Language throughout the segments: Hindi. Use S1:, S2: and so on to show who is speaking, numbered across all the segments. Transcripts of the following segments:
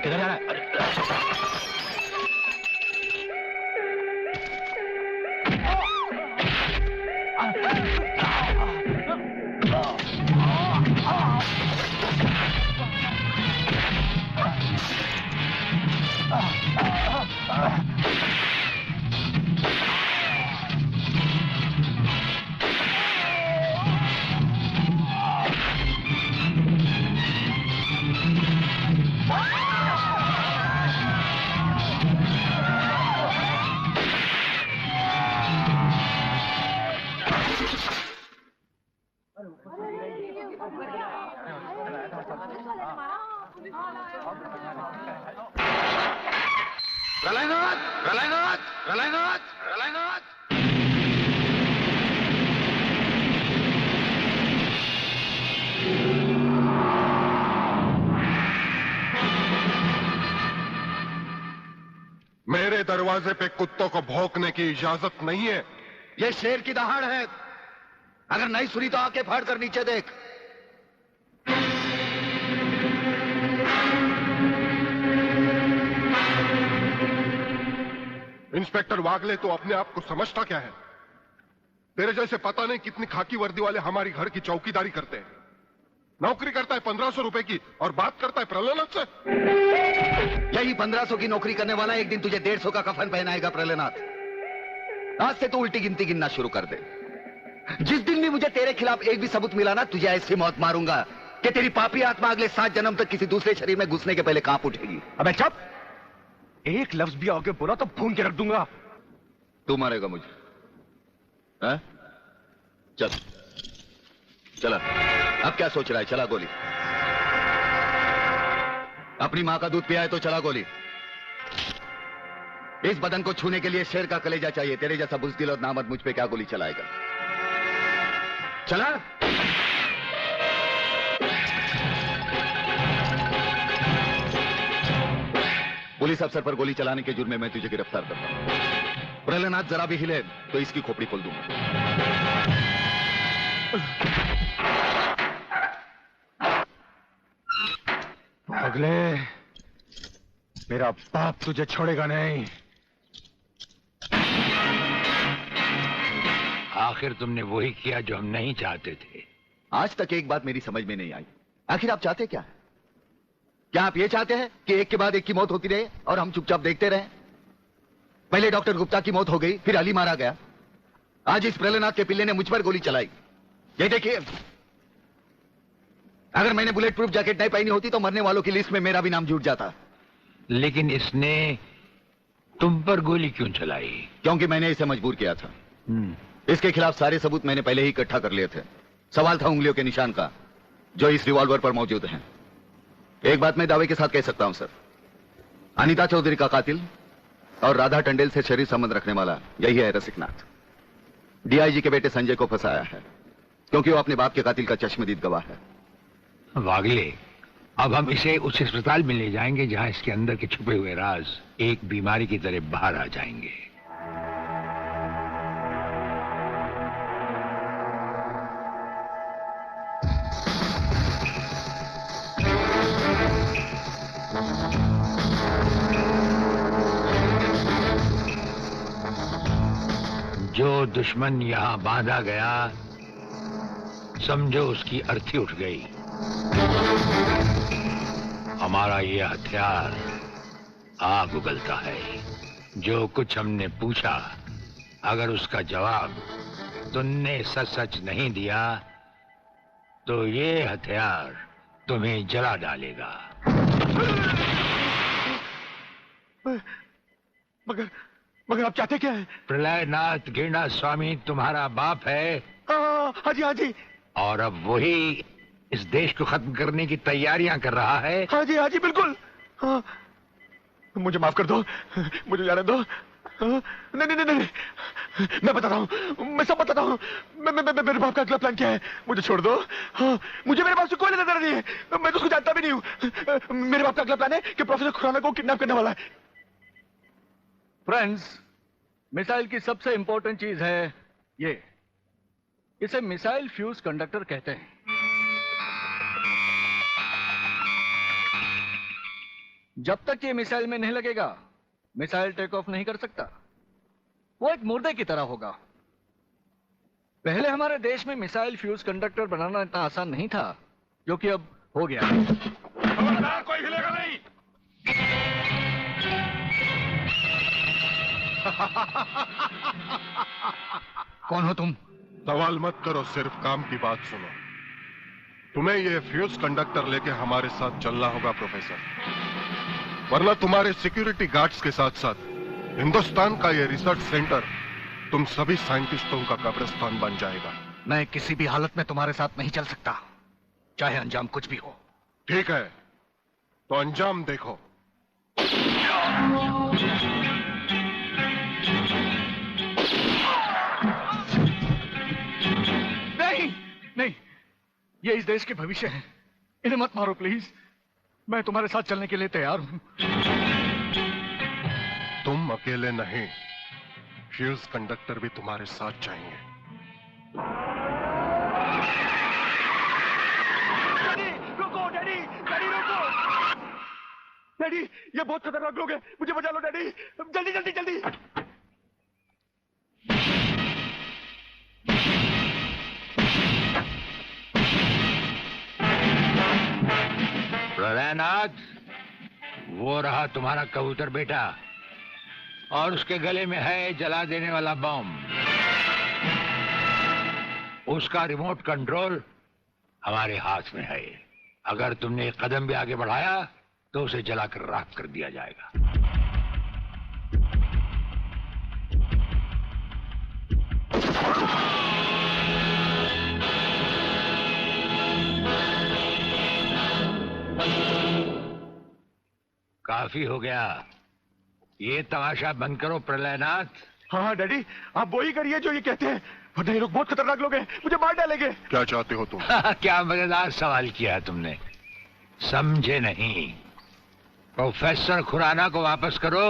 S1: किधर जा रहा है?
S2: प्रलयनाथ, प्रलयनाथ, प्रलयनाथ, प्रलयनाथ।
S3: मेरे दरवाजे पे कुत्तों को भौंकने की इजाजत नहीं है।
S2: ये शेर की दहाड़ है। अगर नहीं सुनी तो आके फाड़ कर नीचे देख।
S3: इंस्पेक्टर वागले, तो अपने आप को समझता क्या है? तेरे जैसे पता नहीं कितनी खाकी वर्दी वाले हमारी घर की चौकीदारी करते हैं। नौकरी करता है 1500 रुपए की और बात करता है प्रलयनाथ से।
S2: यही 1500 की नौकरी करने वाला एक दिन तुझे 150 का कफन पहनाएगा प्रलयनाथ। आज से तू उल्टी गिनती गिनना शुरू कर दे। जिस दिन भी मुझे तेरे खिलाफ एक भी सबूत मिला ना, तुझे ऐसी मौत मारूंगा कि तेरी पापी आत्मा अगले 7 जन्म तक किसी दूसरे शरीर में घुसने के पहले कांप उठेगी।
S1: अबे चुप! एक लफ्ज भी आगे बोला तो भून के रख दूंगा।
S2: तू मारेगा मुझे? है? चल चला। अब क्या सोच रहा है? चला गोली। अपनी मां का दूध पिया है तो चला गोली। इस बदन को छूने के लिए शेर का कलेजा चाहिए। तेरे जैसा बुज़दिल और नामर्द मुझ पे क्या गोली चलाएगा? चला। पुलिस अफसर पर गोली चलाने के जुर्म में मैं तुझे गिरफ्तार करता हूं। प्रलयनाथ जरा भी हिले तो इसकी खोपड़ी खोल दूंगा।
S1: अगले, मेरा बाप तुझे छोड़ेगा नहीं।
S4: आखिर तुमने वही किया जो हम नहीं चाहते थे।
S2: आज तक एक बात मेरी समझ में नहीं आई। आखिर आप चाहते क्या है? क्या आप ये चाहते हैं कि एक के बाद एक की मौत होती रहे और हम चुपचाप देखते रहें? पहले डॉक्टर गुप्ता की मौत हो गई, फिर अली मारा गया। आज इस प्रलयनाथ के पिल्ले ने मुझ पर गोली चलाई। ये देखिए, अगर मैंने बुलेट प्रूफ जैकेट नहीं पहनी होती तो मरने वालों की लिस्ट में मेरा भी नाम जुड़ जाता।
S4: लेकिन इसने तुम पर गोली क्यों चलाई?
S2: क्योंकि मैंने इसे मजबूर किया था। इसके खिलाफ सारे सबूत मैंने पहले ही इकट्ठा कर लिए थे। सवाल था उंगलियों के निशान का, जो इस रिवॉल्वर पर मौजूद हैं। एक बात मैं दावे के साथ कह सकता हूं सर, अनीता चौधरी का कातिल और राधा टंडेल से शरीर संबंध रखने वाला यही है रसिकनाथ। डीआईजी के बेटे संजय को फंसाया है क्योंकि वो अपने बाप के कातिल का चश्मदीद गवाह है।
S4: वागले, अब हम इसे उस अस्पताल में ले जाएंगे जहां इसके अंदर के छुपे हुए राज एक बीमारी की तरह बाहर आ जाएंगे। जो दुश्मन यहां बांधा गया, समझो उसकी अर्थी उठ गई। हमारा ये हथियार आग उगलता है। जो कुछ हमने पूछा, अगर उसका जवाब तुमने सच सच नहीं दिया तो ये हथियार तुम्हें जला डालेगा।
S1: मगर आप चाहते क्या है?
S4: प्रलयनाथ गिरना स्वामी तुम्हारा बाप है।
S1: हाँ जी, हाँ जी।
S4: और अब वही इस देश को खत्म करने की तैयारियां कर रहा है।
S1: हाँ जी, बिल्कुल। हाँ, मुझे माफ कर दो, मुझे जाने दो। नहीं, मैं बताता हूँ, मैं सब बताता हूँ। मेरे बाप का अगला प्लान क्या है? मुझे छोड़ दो। हाँ, मुझे मेरे बाप से कोई लेना नहीं है। मैं तो उसको जानता भी नहीं हूँ। मेरे बाप का अगला प्लान है कि प्रोफेसर खुराना को किडनैप करने वाला है।
S5: फ्रेंड्स, मिसाइल की सबसे इंपॉर्टेंट चीज है ये, इसे मिसाइल फ्यूज कंडक्टर कहते हैं। जब तक ये मिसाइल में नहीं लगेगा, मिसाइल टेक ऑफ नहीं कर सकता। वो एक मुर्दे की तरह होगा। पहले हमारे देश में मिसाइल फ्यूज कंडक्टर बनाना इतना आसान नहीं था, जो कि अब हो गया।
S3: खबरदार, कोई हिलेगा नहीं।
S5: कौन हो तुम?
S3: सवाल मत करो, सिर्फ काम की बात सुनो। तुम्हें ये फ्यूज कंडक्टर लेके हमारे साथ चलना होगा प्रोफेसर, वरना तुम्हारे सिक्योरिटी गार्ड्स के साथ साथ हिंदुस्तान का ये रिसर्च सेंटर तुम सभी साइंटिस्टों का कब्रिस्तान बन जाएगा।
S5: मैं किसी भी हालत में तुम्हारे साथ नहीं चल सकता, चाहे अंजाम कुछ भी हो।
S3: ठीक है, तो अंजाम देखो।
S5: नहीं नहीं, ये इस देश के भविष्य है। इन्हें मत मारो प्लीज। मैं तुम्हारे साथ चलने के लिए तैयार हूं।
S3: तुम अकेले नहीं, फ्यूज कंडक्टर भी तुम्हारे साथ चाहिए।
S1: डैडी रुको, डैडी डैडी रुको। डैडी, ये बहुत खतरनाक लोग हैं, मुझे बचा लो डैडी, जल्दी जल्दी जल्दी।
S4: प्रलयनाथ, वो रहा तुम्हारा कबूतर बेटा, और उसके गले में है जला देने वाला बम। उसका रिमोट कंट्रोल हमारे हाथ में है। अगर तुमने एक कदम भी आगे बढ़ाया तो उसे जलाकर राख कर दिया जाएगा। काफी हो गया, ये तमाशा बंद करो प्रलयनाथ।
S1: हाँ डैडी, आप वो ही करिए जो ये कहते हैं, वरना ये लोग बहुत खतरनाक लोग हैं, मुझे मार डालेंगे।
S3: क्या चाहते हो तुम?
S4: क्या मजेदार सवाल किया है तुमने, समझे नहीं। प्रोफेसर खुराना को वापस करो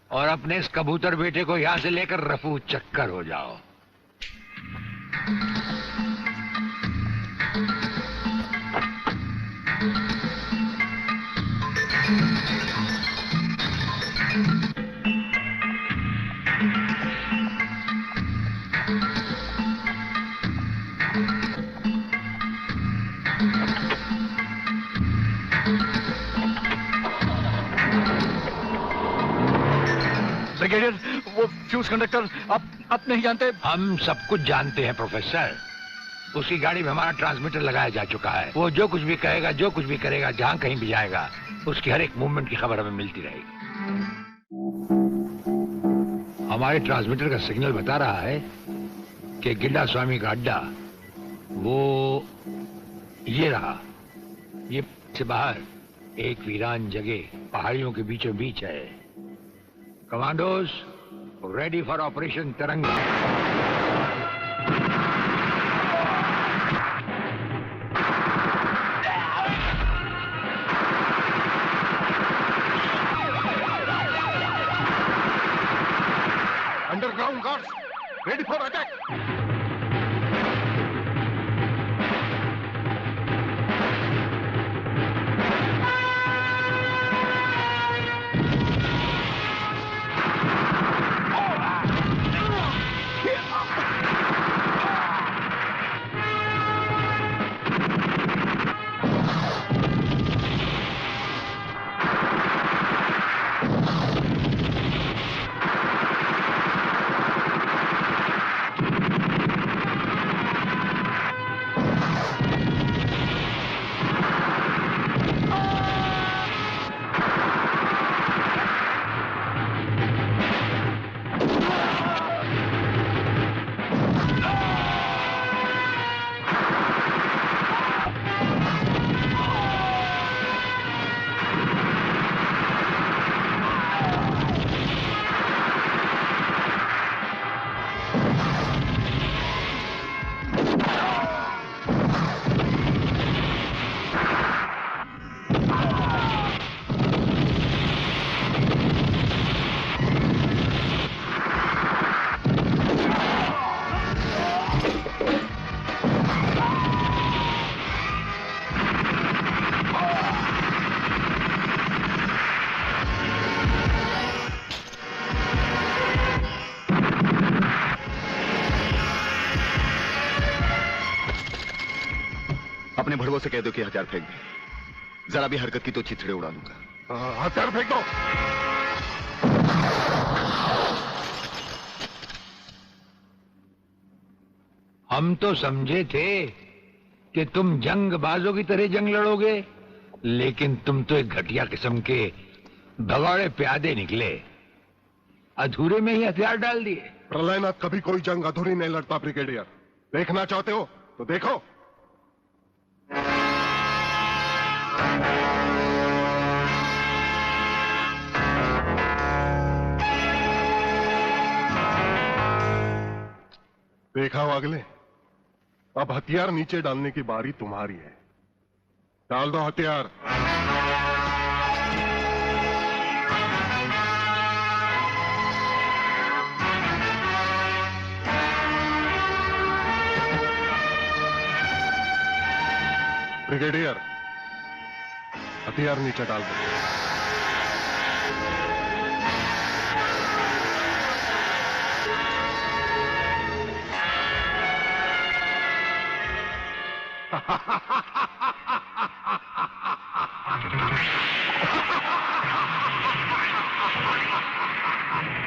S4: और अपने इस कबूतर बेटे को यहां से लेकर रफू चक्कर हो जाओ।
S5: ब्रिगेडियर, वो फ्यूज कंडक्टर आप नहीं जानते?
S4: हम सब कुछ जानते हैं प्रोफेसर। उसकी गाड़ी में हमारा ट्रांसमीटर लगाया जा चुका है। वो जो कुछ भी कहेगा, जो कुछ भी करेगा, जहां कहीं भी जाएगा, उसकी हर एक मूवमेंट की खबर हमें मिलती रहेगी। हमारे ट्रांसमीटर का सिग्नल बता रहा है कि गिड्डा स्वामी का अड्डा वो ये रहा। ये से बाहर एक वीरान जगह पहाड़ियों के बीचों बीच है। Commandos ready for operation Tiranga.
S3: Underground guards ready for attack.
S2: भड़वों से कह दो कि हथियार फेंक दे। जरा भी हरकत की तो चिथड़े उड़ा दूंगा।
S3: हथियार फेंक दो।
S4: हम तो समझे थे कि तुम जंगबाजों की तरह जंग लड़ोगे, लेकिन तुम तो एक घटिया किस्म के भगौड़े प्यादे निकले। अधूरे में ही हथियार डाल दिए।
S3: प्रलयनाथ कभी कोई जंग अधूरी नहीं लड़ता ब्रिगेडियर। देखना चाहते हो तो देखो। देखा वागले, अब हथियार नीचे डालने की बारी तुम्हारी है। डाल दो हथियार। ब्रिगेडियर, हथियार नीचे डाल दो।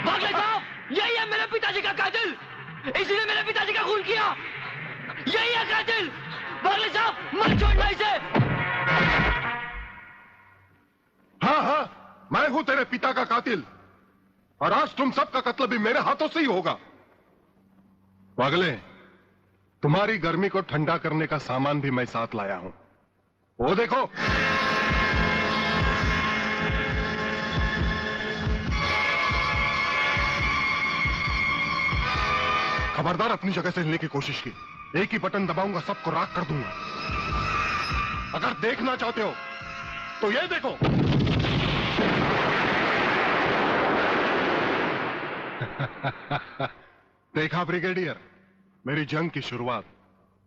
S5: बागले साहब, यही है मेरे पिताजी का कातिल। इसी ने मेरे पिताजी का खून किया। यही है कातिल। बागले साहब, मत छोड़ना इसे।
S3: हाँ हाँ, मैं हूं तेरे पिता का कातिल, और आज तुम सबका कत्ल भी मेरे हाथों से ही होगा। वागले, तुम्हारी गर्मी को ठंडा करने का सामान भी मैं साथ लाया हूं। वो देखो। खबरदार अपनी जगह से हिलने की कोशिश की। एक ही बटन दबाऊंगा, सबको राख कर दूंगा। अगर देखना चाहते हो तो ये देखो। देखा ब्रिगेडियर, मेरी जंग की शुरुआत,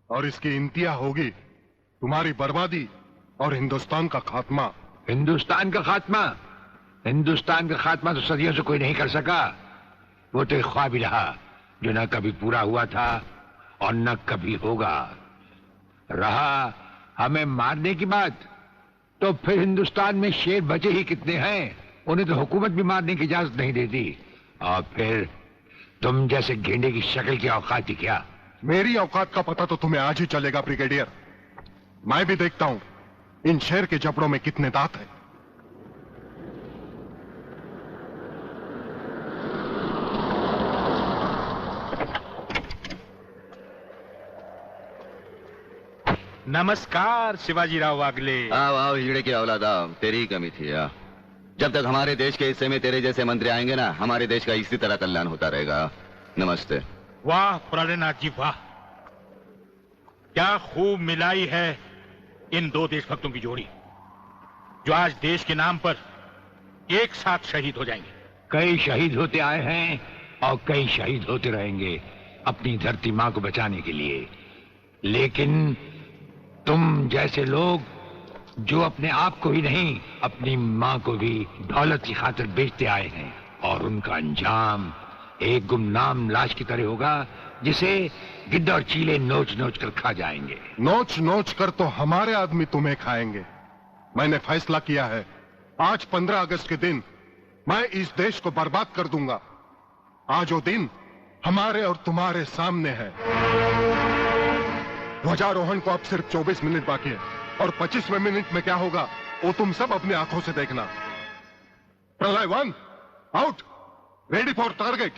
S3: और इसकी इंतहा होगी तुम्हारी बर्बादी और हिंदुस्तान का खात्मा।
S4: हिंदुस्तान का खात्मा? हिंदुस्तान का खात्मा तो सदियों से कोई नहीं कर सका। वो तो एक ख्वाब ही रहा जो न कभी पूरा हुआ था और न कभी होगा। रहा हमें मारने की बात, तो फिर हिंदुस्तान में शेर बचे ही कितने हैं। उन्हें तो हुकूमत भी मारने की इजाजत नहीं देती। और फिर तुम जैसे गेंडे की शक्ल की औकात ही क्या?
S3: मेरी औकात का पता तो तुम्हें आज ही चलेगा ब्रिगेडियर। मैं भी देखता हूं इन शेर के जबड़ों में कितने दांत हैं।
S6: नमस्कार शिवाजी राव वागले।
S2: आओ आओ हिजड़े की औलाद आओ, तेरी ही कमी थी। जब तक हमारे देश के हिस्से में तेरे जैसे मंत्री आएंगे ना, हमारे देश का इसी तरह कल्याण होता रहेगा। नमस्ते।
S6: वाह प्रलयनाथ जी वाह, क्या खूब मिलाई है इन दो देशभक्तों की जोड़ी, जो आज देश के नाम पर एक साथ शहीद हो जाएंगे।
S4: कई शहीद होते आए हैं और कई शहीद होते रहेंगे अपनी धरती मां को बचाने के लिए। लेकिन तुम जैसे लोग जो अपने आप को ही नहीं, अपनी मां को भी दौलत की खातिर बेचते आए हैं, और उनका अंजाम एक गुमनाम लाश की तरह होगा जिसे गिद्ध और चीले नोच नोच कर खा जाएंगे।
S3: नोच नोच कर तो हमारे आदमी तुम्हें खाएंगे। मैंने फैसला किया है, आज 15 अगस्त के दिन मैं इस देश को बर्बाद कर दूंगा। आज वो दिन हमारे और तुम्हारे सामने है। ध्वजारोहण को अब सिर्फ 24 मिनट बाकी है, और 25वें मिनट में क्या होगा वो तुम सब अपनी आंखों से देखना। प्रलय 1 आउट, रेडी फॉर टारगेट।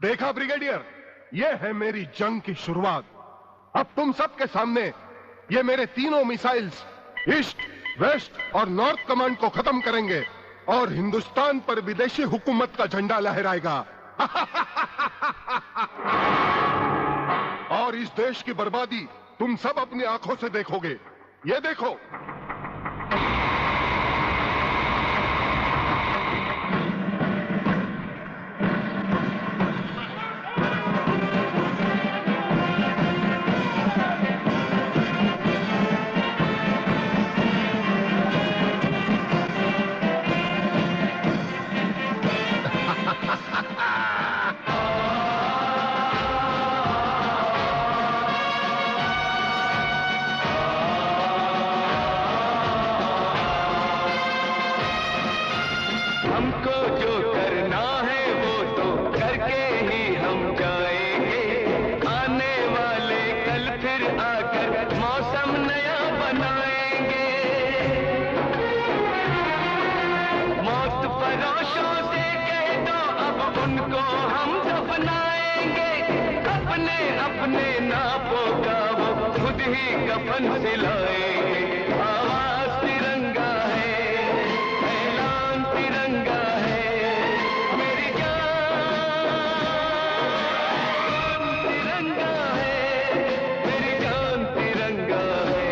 S3: देखा ब्रिगेडियर, ये है मेरी जंग की शुरुआत। अब तुम सबके सामने ये मेरे तीनों मिसाइल्स ईस्ट, वेस्ट और नॉर्थ कमांड को खत्म करेंगे और हिंदुस्तान पर विदेशी हुकूमत का झंडा लहराएगा। और इस देश की बर्बादी तुम सब अपनी आंखों से देखोगे। ये देखो,
S7: हमको जो करना है वो तो करके ही हम जाएंगे। आने वाले कल फिर आकर मौसम नया बनाएंगे। मौत फरोशों से कह दो अब उनको हम दफनाएंगे। अपने अपने नापों का वो खुद ही कफन सिलाएंगे। आवाज तिरंगा है, ऐलान तिरंगा है, मेरी जान तिरंगा है, मेरी जान तिरंगा है।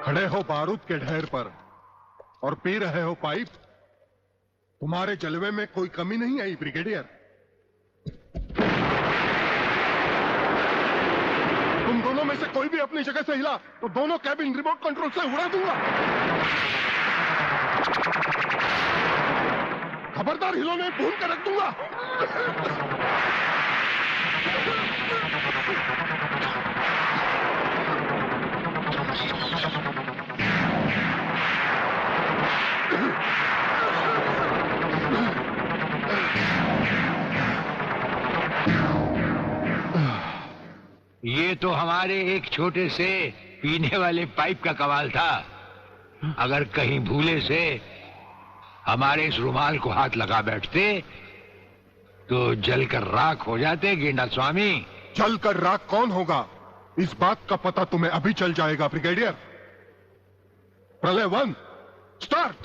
S3: खड़े हो बारूद के ढेर पर और पी रहे हो पाइप। तुम्हारे जलवे में कोई कमी नहीं आई ब्रिगेडियर। तुम दोनों में से कोई भी अपनी जगह से हिला तो दोनों कैबिन रिमोट कंट्रोल से उड़ा दूंगा। खबरदार हिलोने भून कर रख दूंगा।
S4: ये तो हमारे एक छोटे से पीने वाले पाइप का कमाल था। अगर कहीं भूले से हमारे इस रुमाल को हाथ लगा बैठते तो जलकर राख हो जाते गेंडा स्वामी।
S3: जलकर राख कौन होगा, इस बात का पता तुम्हें अभी चल जाएगा ब्रिगेडियर। प्रलय 1 स्टार्ट।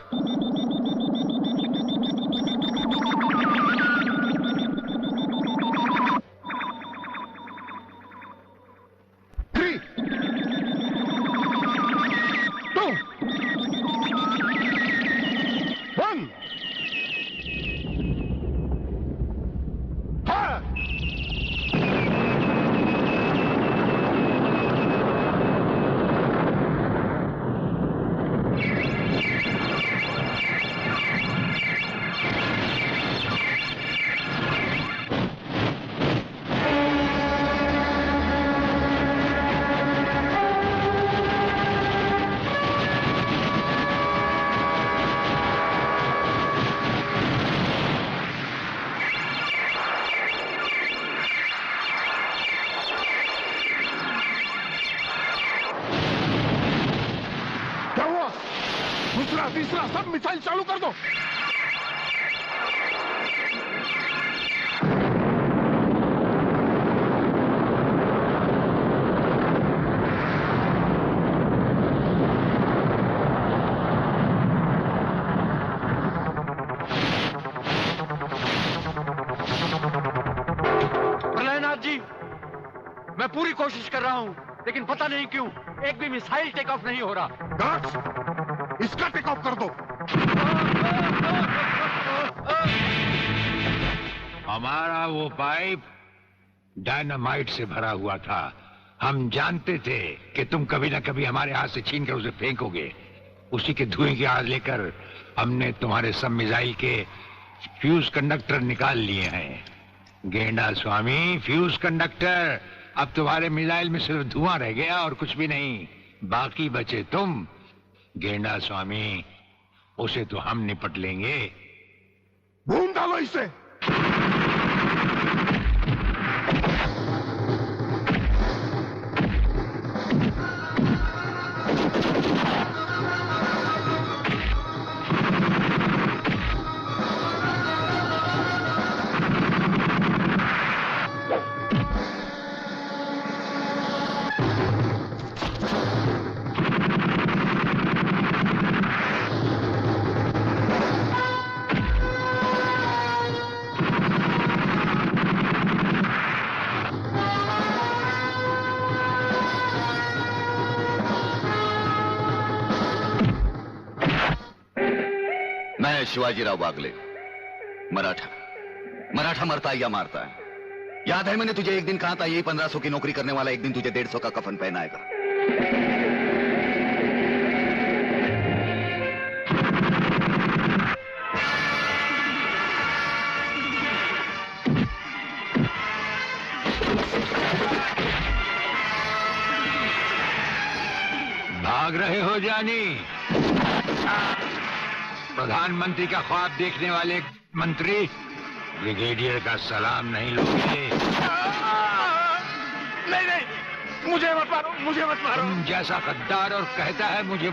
S3: दूसरा तीसरा सब मिसाइल चालू कर दो।
S5: प्रलयनाथ जी, मैं पूरी कोशिश कर रहा हूँ, लेकिन पता नहीं क्यों एक भी मिसाइल टेक ऑफ नहीं हो रहा।
S3: गार्ड्स, इसका टेक ऑफ कर दो।
S4: हमारा वो पाइप डायनामाइट से भरा हुआ था। हम जानते थे कि तुम कभी ना कभी हमारे हाथ से छीनकर उसे फेंकोगे। उसी के धुएं की आग लेकर हमने तुम्हारे सब मिसाइल के फ्यूज कंडक्टर निकाल लिए हैं। गेंडा स्वामी, फ्यूज कंडक्टर, अब तुम्हारे मिसाइल में सिर्फ धुआं रह गया और कुछ भी नहीं। बाकी बचे तुम। गेंडा स्वामी, उसे तो हम निपट लेंगे।
S3: भून डालो इसे।
S2: शिवाजीराव बागले, मराठा मरता है या मारता है। याद है मैंने तुझे एक दिन कहा था, यही 1500 की नौकरी करने वाला एक दिन तुझे 150 का कफन पहनाएगा।
S4: भाग रहे हो जानी? प्रधानमंत्री का ख्वाब देखने वाले मंत्री ब्रिगेडियर का सलाम नहीं लोगे?
S1: नहीं, मुझे मत मारो, मुझे मत मारो।
S4: तुम जैसा गद्दार और कहता है मुझे